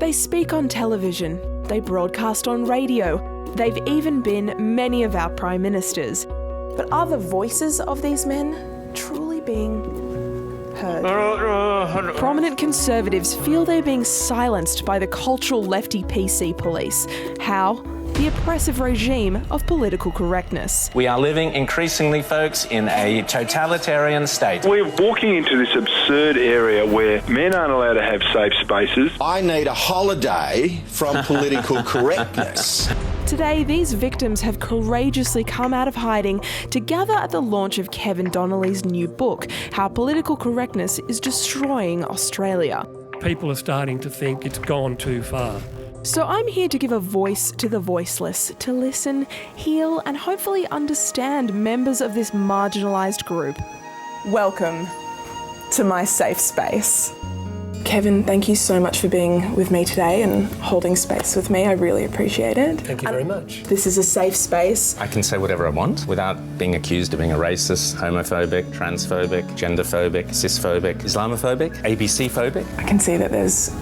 They speak on television, they broadcast on radio, they've even been many of our prime ministers. But are the voices of these men truly being heard? Prominent Conservatives feel they're being silenced by the cultural lefty PC police. How? The oppressive regime of political correctness. We are living increasingly, folks, in a totalitarian state. We're walking into this absurd area where men aren't allowed to have safe spaces. I need a holiday from political correctness. Today, these victims have courageously come out of hiding to gather at the launch of Kevin Donnelly's new book, How Political Correctness is Destroying Australia. People are starting to think it's gone too far. So I'm here to give a voice to the voiceless, to listen, heal, and hopefully understand members of this marginalised group. Welcome to my safe space. Kevin, thank you so much for being with me today and holding space with me. I really appreciate it. Thank you very much. This is a safe space. I can say whatever I want without being accused of being a racist, homophobic, transphobic, genderphobic, cisphobic, Islamophobic, ABC-phobic. I can see that there's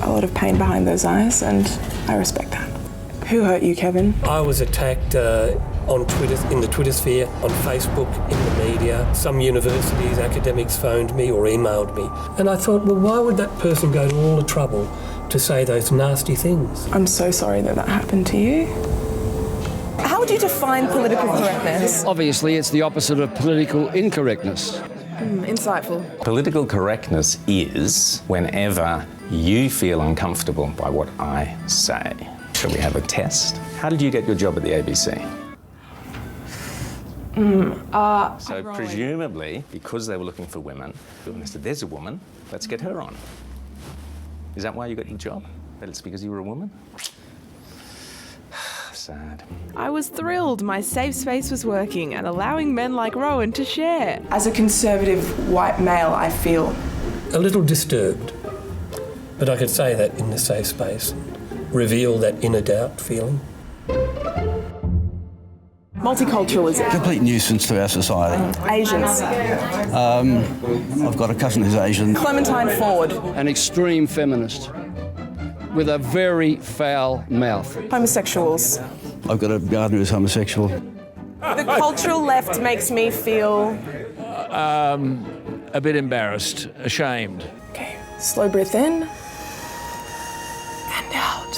a lot of pain behind those eyes, and I respect that. Who hurt you, Kevin? I was attacked on Twitter, in the Twitter sphere, on Facebook, in the media. Some universities, academics phoned me or emailed me. And I thought, well, why would that person go to all the trouble to say those nasty things? I'm so sorry that that happened to you. How would you define political correctness? Obviously, it's the opposite of political incorrectness. Insightful. Political correctness is whenever you feel uncomfortable by what I say. Shall we have a test? How did you get your job at the ABC? So presumably, because they were looking for women, they said, there's a woman, let's get her on. Is that why you got your job? That it's because you were a woman? Sad. I was thrilled my safe space was working and allowing men like Rowan to share. As a conservative white male, I feel A little disturbed. But I could say that in the safe space, reveal that inner doubt feeling. multiculturalism. Complete nuisance to our society. Asians. I've got a cousin who's Asian. Clementine Ford. An extreme feminist with a very foul mouth. Homosexuals. I've got a gardener who's homosexual. The cultural left makes me feel... a bit embarrassed, ashamed. Okay, slow breath in. And out.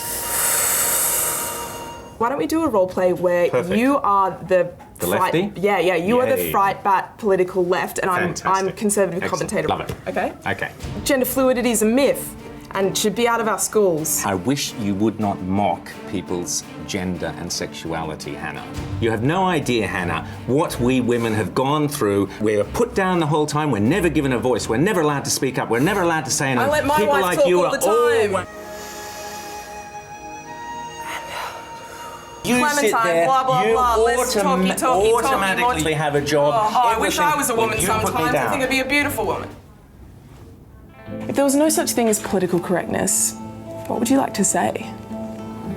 Why don't we do a role play where you are the fright... lefty? Yeah, you are the fright bat political left and I'm conservative commentator. Love it. Okay? Okay. Gender fluidity is a myth and should be out of our schools. I wish you would not mock people's gender and sexuality, Hannah. You have no idea, Hannah, what we women have gone through. We're put down the whole time. We're never given a voice. We're never allowed to speak up. We're never allowed to say anything. I let my People wife like talk you all are the time. You Clementine, sit there, blah, blah, you blah. Let's talky, automatically have a job. Oh, I wish I was a woman You put me sometimes. I down. think I'd be a beautiful woman. If there was no such thing as political correctness, what would you like to say?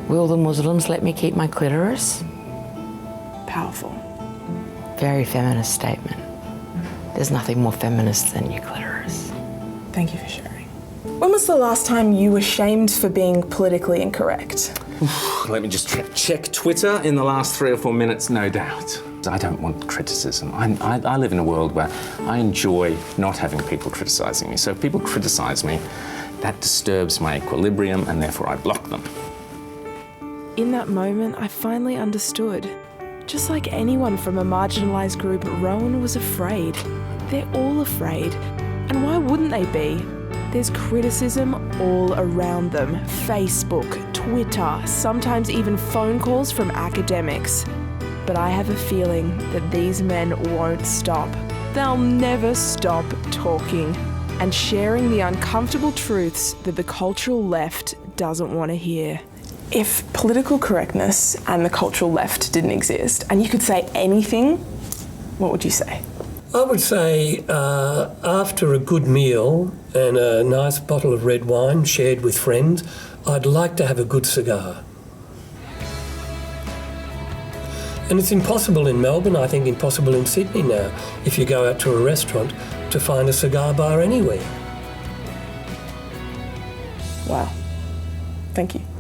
Will the Muslims let me keep my clitoris? Powerful. Very feminist statement. There's nothing more feminist than your clitoris. Thank you for sharing. When was the last time you were shamed for being politically incorrect? Let me just check Twitter in the last 3 or 4 minutes, no doubt. I don't want criticism. I live in a world where I enjoy not having people criticising me. So if people criticise me, that disturbs my equilibrium and therefore I block them. In that moment, I finally understood. Just like anyone from a marginalised group, Rowan was afraid. They're all afraid. And why wouldn't they be? There's criticism all around them. Facebook, Twitter, sometimes even phone calls from academics. But I have a feeling that these men won't stop. They'll never stop talking and sharing the uncomfortable truths that the cultural left doesn't want to hear. If political correctness and the cultural left didn't exist, and you could say anything, what would you say? I would say after a good meal and a nice bottle of red wine shared with friends, I'd like to have a good cigar. And it's impossible in Melbourne, I think impossible in Sydney now, if you go out to a restaurant, to find a cigar bar anywhere. Wow. Thank you.